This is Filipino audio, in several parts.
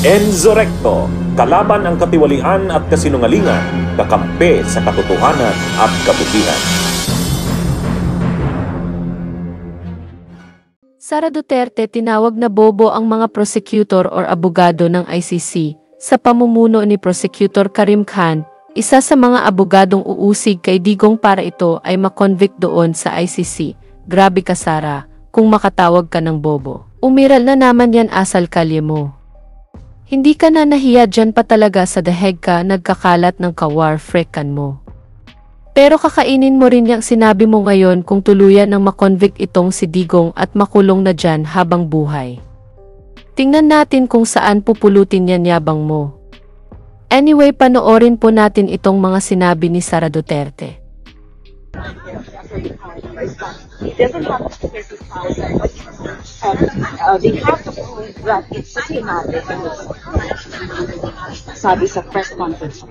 Enzo Recto, kalaban ang katiwalian at kasinungalingan, kakampi sa katotohanan at kabutihan. Sara Duterte tinawag na bobo ang mga prosecutor or abogado ng ICC sa pamumuno ni Prosecutor Karim Khan, isa sa mga abogadong uusig kay Digong para ito ay makonvict doon sa ICC. Grabe ka, Sara, kung makatawag ka ng bobo. Umiral na naman yan, asal kalye mo. Hindi ka na nahiya dyan pa talaga sa daheg ka nagkakalat ng kawar frekan mo. Pero kakainin mo rin yung sinabi mo ngayon kung tuluyan ng makonvict itong si Digong at makulong na dyan habang buhay. Tingnan natin kung saan pupulutin yan yabang mo. Anyway, panoorin po natin itong mga sinabi ni Sara Duterte. It doesn't have to be 30,000. They have to prove that it's systematic. Sabi sa press conference.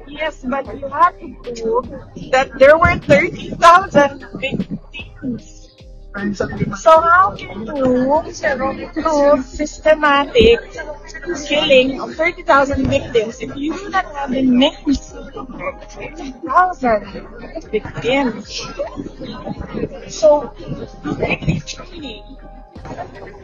Yes, but you have to prove that there were 30,000 victims. So how can you prove systematic killing of 30,000 victims if you do not have the names of 30,000 victims? So, actually,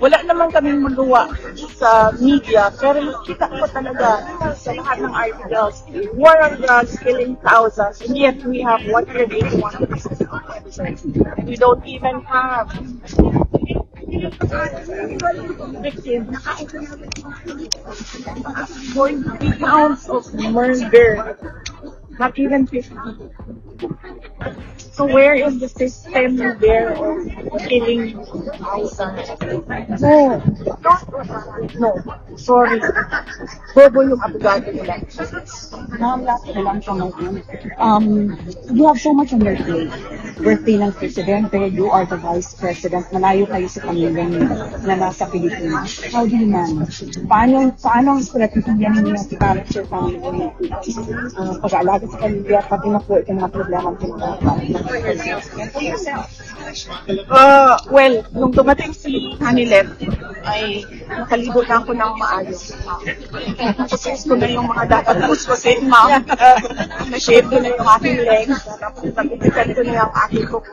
wala naman kaming magawa sa media, pero nakita ko talaga sa lahat ng articles, war on drugs, killing thousands, and yet we have 181 we don't even have victims. 40 counts of murder, not even 50. So where is the system there of killing thousands? No. Sorry. Bobo yung abogado nila. Ma'am, last ko lang siya you have so much on your plate. Birthday ng Presidente, you are the Vice President, malayo kayo sa pamilyang na nasa Pilipinas. How do you manage? Paano ang strategiya ninyo sa character family pag-aalaga sa pamilya, pati na po itong mga problema ng well, nung dumating si Hanilet, ay nakalibot na ako ng maayos. Napusis ko na yung mga dapat puspusin, ma'am. Na-shave ko na yung aking legs. Nag-upitan ko na yung aking kuko.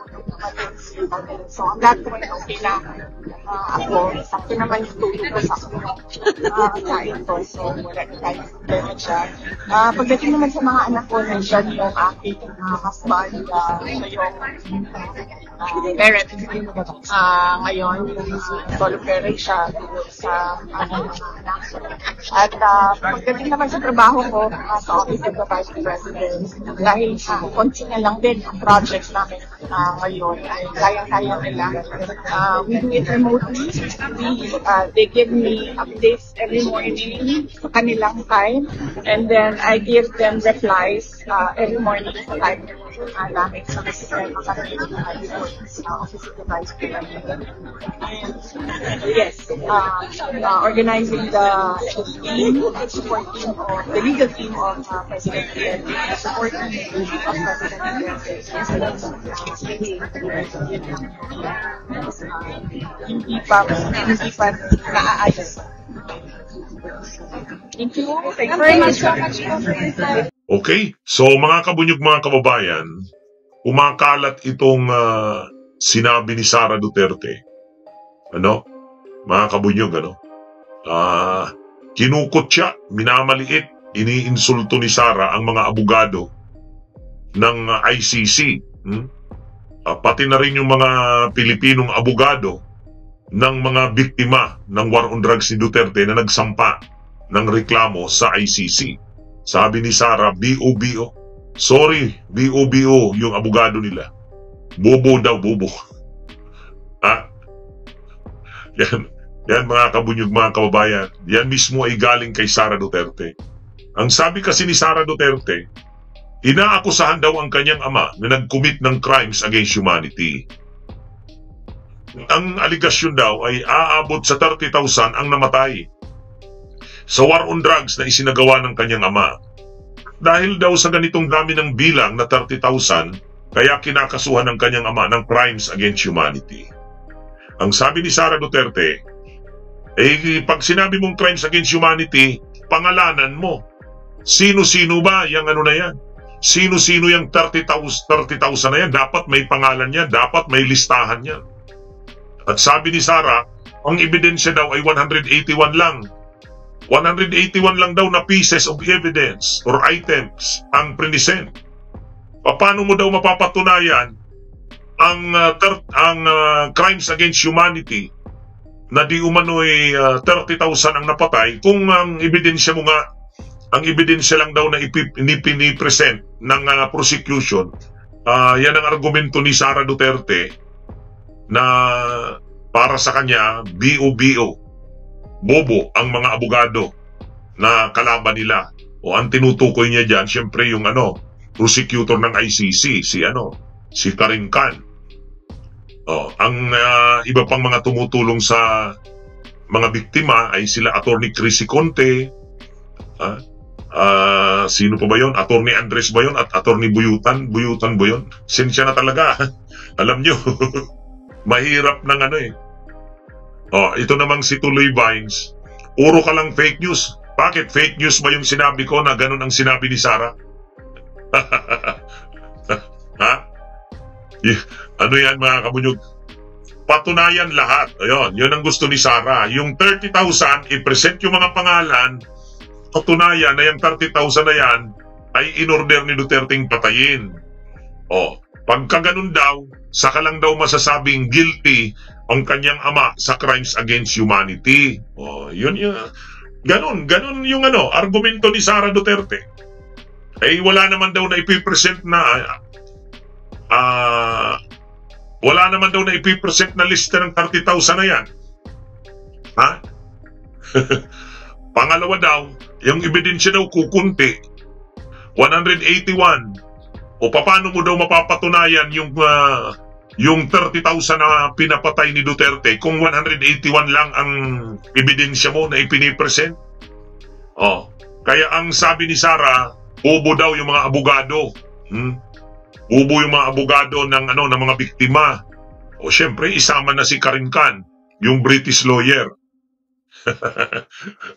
So, ang lahat ko na okay na ako. Sakto naman yung tulog ko sa kain ko. So, wala na tayo problema dyan. Pagdating naman sa mga anak ko, nandiyan yung aking husband, yung parent. Ngayon, solo parent siya sa aking anak. At pagdating naman sa trabaho ko sa Office of the Vice President, dahil konti na lang din ang projects namin ngayon, ay kaya-kaya nila. We do it remotely. They give me updates every morning sa kanilang time, and then I give them replies every morning sa time namin sa sistema kami sa Office of the Vice President. Yes, organizing the team, support team of the legal team of President Duterte, the support team of President Duterte. Hindi pa naaayos. Thank you. Thank you very much. Okay, so mga kabunyog, mga kababayan, umakalat itong sinabi ni Sara Duterte. Mga kabunyog, kinukot siya, minamaliit, iniinsulto ni Sara ang mga abogado ng ICC. Pati na rin yung mga Pilipinong abogado ng mga biktima ng war on drugs ni Duterte na nagsampa ng reklamo sa ICC. Sabi ni Sara, BOBO. Sorry, BOBO yung abogado nila. Bobo daw, bobo. Yan mga kabunyog, mga kababayan. Yan mismo ay galing kay Sara Duterte. Ang sabi kasi ni Sara Duterte, inaakusahan daw ang kanyang ama na nag-commit ng crimes against humanity. Ang aligasyon daw ay aabot sa 30,000 ang namatay sa war on drugs na isinagawa ng kanyang ama. Dahil daw sa ganitong dami ng bilang na 30,000, kaya kinakasuhan ng kanyang ama ng crimes against humanity. Ang sabi ni Sara Duterte, Eh, pag sinabi mong crimes against humanity, pangalanan mo. Sino-sino ba yung ano na yan? Sino-sino yung 30,000 na yan? Dapat may pangalan yan. Dapat may listahan yan. At sabi ni Sara, ang ebidensya daw ay 181 lang. 181 lang daw na pieces of evidence or items ang present. Paano mo daw mapapatunayan ang crimes against humanity na di umano'y 30,000 ang napatay kung ang ebidensya mo nga, ang ebidensya lang daw na ipinipresent ng prosecution, yan ang argumento ni Sara Duterte na para sa kanya, bobo ang mga abogado na kalaban nila. O ang tinutukoy niya dyan, syempre yung prosecutor ng ICC, si Karim Khan. Ang iba pang mga tumutulong sa mga biktima ay sila Attorney Chrissy Conte, sino pa ba yun? Attorney Andres ba yun? At Attorney Buyutan ba yun? Sensya na talaga. Alam nyo, mahirap ng ito namang si Tuloy Vines, puro ka lang fake news. Bakit? Fake news ba yung sinabi ko na ganun ang sinabi ni Sara? Ha? Ano yan mga kabunyog? Patunayan lahat. Ayun, yun ang gusto ni Sara. Yung 30,000, i-present yung mga pangalan, patunayan na yung 30,000 na yan ay in-order ni Duterte'ng patayin. Pagka ganun daw, saka lang daw masasabing guilty ang kanyang ama sa crimes against humanity. Yun yung ganun yung argumento ni Sara Duterte. Wala naman daw na ipipresent na na lista ng 30,000 na yan. Ha? Pangalawa daw, yung ebidensya daw kukunti. 181. O paano mo daw mapapatunayan yung 30,000 na pinapatay ni Duterte kung 181 lang ang ebidensya mo na ipinipresent? Kaya ang sabi ni Sara, bobo daw yung mga abogado. Bobo yung mga abogado ng mga biktima. Syempre isama na si Karim Khan, yung British lawyer.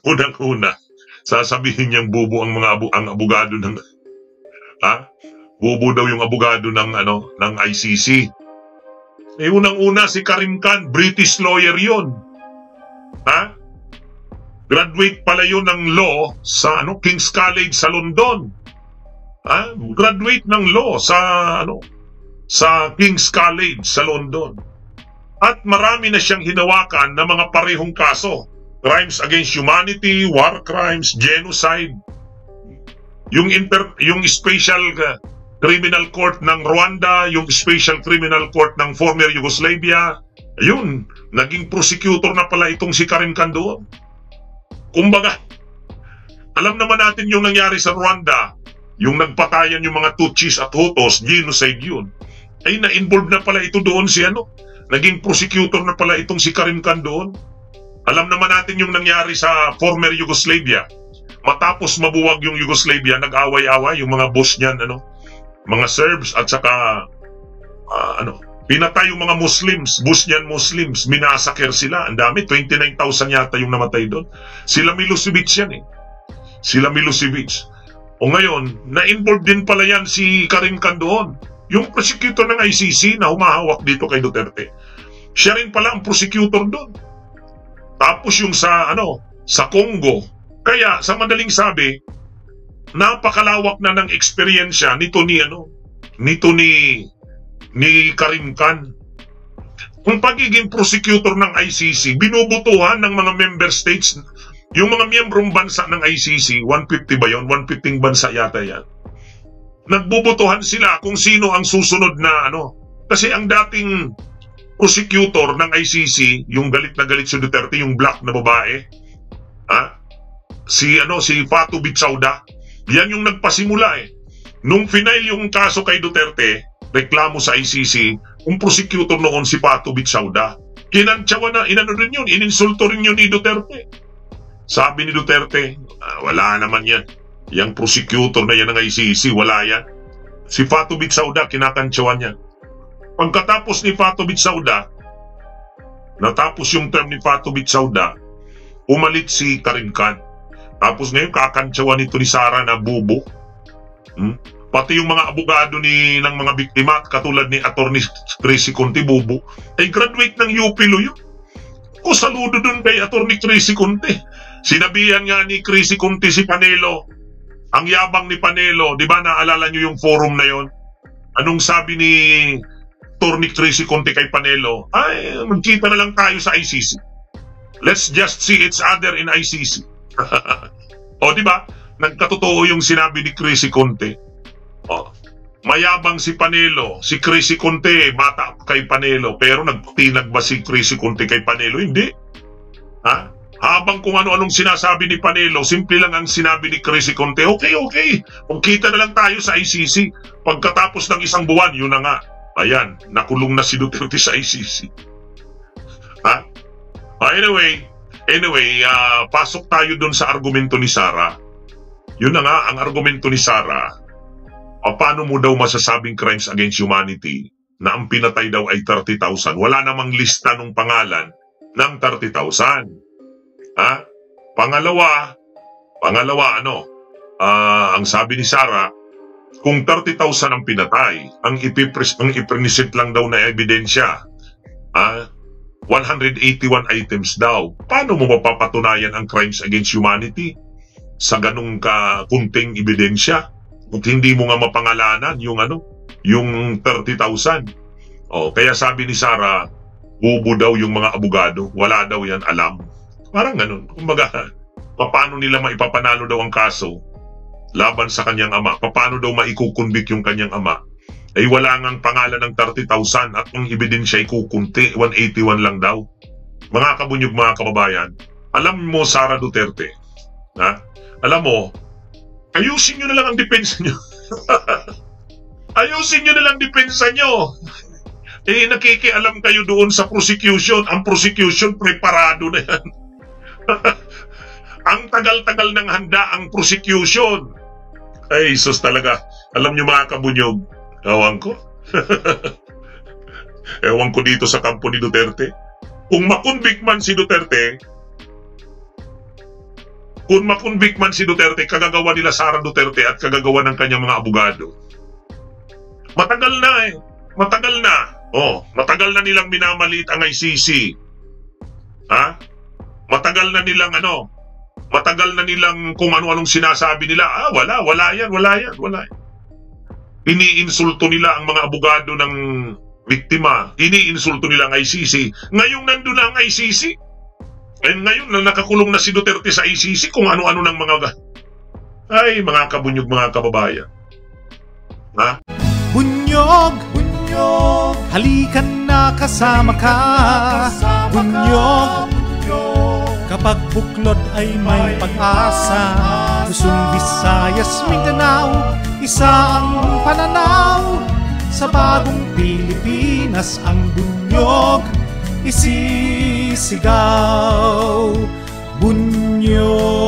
Unang-una, sasabihin niyang bobo ang ang abogado ng bobo daw yung abogado ng ICC. Unang-una si Karim Khan, British lawyer yun. Graduate pala yun ng law sa King's College sa London. Graduate ng law sa King's College sa London. At marami na siyang hinawakan na mga parehong kaso. Crimes against humanity, war crimes, genocide. Yung special criminal court ng Rwanda, yung special criminal court ng former Yugoslavia, ayun, naging prosecutor na pala itong si Karim Khan doon. Kumbaga, alam naman natin yung nangyari sa Rwanda, yung nagpatayan yung mga Tutsis at Hutus, genocide yun. Na-involved na pala ito doon naging prosecutor na pala itong si Karim Khan doon. Alam naman natin yung nangyari sa former Yugoslavia. Matapos mabuwag yung Yugoslavia, nag-away-away yung mga Bosnian, mga Serbs at saka pinatay yung mga Muslims, Bosnian Muslims, minasaker sila. Ang dami, 29,000 yata yung namatay doon. Sila Milosevic yan Sila Milosevic. Ngayon, na-involved din pala yan si Karim Khan doon. Yung prosecutor ng ICC na humahawak dito kay Duterte. Siya rin pala ang prosecutor doon. Tapos yung sa Congo. Kaya sa madaling sabi, napakalawak na ng eksperyensya nito ni Karim Khan. Kung pagiging prosecutor ng ICC, binubutuhan ng mga member states, yung mga miyembrong bansa ng ICC, 150 ba yun? 150 bansa yata yan. Nagbubutuhan sila kung sino ang susunod na Kasi ang dating prosecutor ng ICC, yung galit na galit si Duterte, yung black na babae, si Fatou Bensouda, yan yung nagpasimula Nung final yung kaso kay Duterte, reklamo sa ICC, yung prosecutor noon si Fatou Bensouda. Kinantsawa na, rin yun, ininsulto rin yun ni Duterte. Sabi ni Duterte, wala naman yan. Yang prosecutor na yan ng ICC, wala yan. Si Fatou Bensouda, kinakantsawan niya. Pagkatapos ni Fatou Bensouda, natapos yung term ni Fatou Bensouda, Pumalit si Karim Khan. Tapos ngayon kakantsawan nito ni Sara na bobo. Pati yung mga abogado ng mga biktima katulad ni Attorney Chrissy Conte bobo ay graduate ng UP Law. Ko saludo dun kay Attorney Chrissy Conte. Sinabihan nga ni Chrissy Conte si Panelo. Ang yabang ni Panelo, di ba naalala nyo yung forum na yon? Anong sabi ni Attorney Chrissy Conte kay Panelo? Ay, magkita na lang tayo sa ICC. Let's just see each other in ICC. O di ba? Nagkatotoo yung sinabi ni Chrissy Conte. O, mayabang si Panelo, si Chrissy Conte, bata kay Panelo, pero nagtinag ba si Chrissy Conte kay Panelo? Hindi. Ha? Habang kung ano-anong sinasabi ni Panelo, simple lang ang sinabi ni Chrissy Conte, okay, magkita na lang tayo sa ICC. Pagkatapos ng isang buwan, yun na nga. Ayan, nakulong na si Duterte sa ICC. Ha? Anyway, pasok tayo dun sa argumento ni Sara. Yun na nga, ang argumento ni Sara, paano mo daw masasabing crimes against humanity na ang pinatay daw ay 30,000? Wala namang lista ng pangalan ng 30,000. Ha? Pangalawa, ang sabi ni Sara, kung 30,000 ang pinatay, ang iprinisit lang daw na ebidensya, 181 items daw. Paano mo mapapatunayan ang crimes against humanity sa ganung kunting ebidensya? Kung hindi mo nga mapangalanan yung 30,000. Kaya sabi ni Sara, bubo daw yung mga abogado, wala daw yan alam. Parang ganun. Kumbaga, paano nila maipapanalo daw ang kaso laban sa kanyang ama? Paano daw maikukunbik yung kanyang ama? Ay wala ngang pangalan ng 30,000 at ang ebidensya ay kukunti, 181 lang daw. Mga kabunyog, mga kababayan, alam mo Sara Duterte, alam mo, ayusin nyo na lang ang depensa nyo. Ayusin nyo na lang depensa nyo. Nakikialam kayo doon sa prosecution. Ang prosecution, preparado na yan. Ang tagal-tagal ng handa ang prosecution. Ay, sus talaga. Alam nyo mga kabunyog, ewan ko. Ewan ko dito sa kampo ni Duterte. Kung makonvict man si Duterte, kagagawa nila Sara Duterte at kagagawa ng kanyang mga abogado. Matagal na. Matagal na nilang minamaliit ang ICC. Matagal na nilang kung ano-anong sinasabi nila. Wala yan. Iniinsulto nila ang mga abogado ng biktima. Iniinsulto nila ang ICC. Ngayong nandun na ang ICC. Ngayon na nakakulong na si Duterte sa ICC, kung ano-ano ng mga... Ay, mga kabunyog, mga kababayan. Bunyog, halikan na kasama ka. Bunyog, kapag buklod ay may pag-asa. Luzon, Visayas, Mindanao, isa ang pananaw. Sa bagong Pilipinas ang bunyog isisigaw. Bunyog.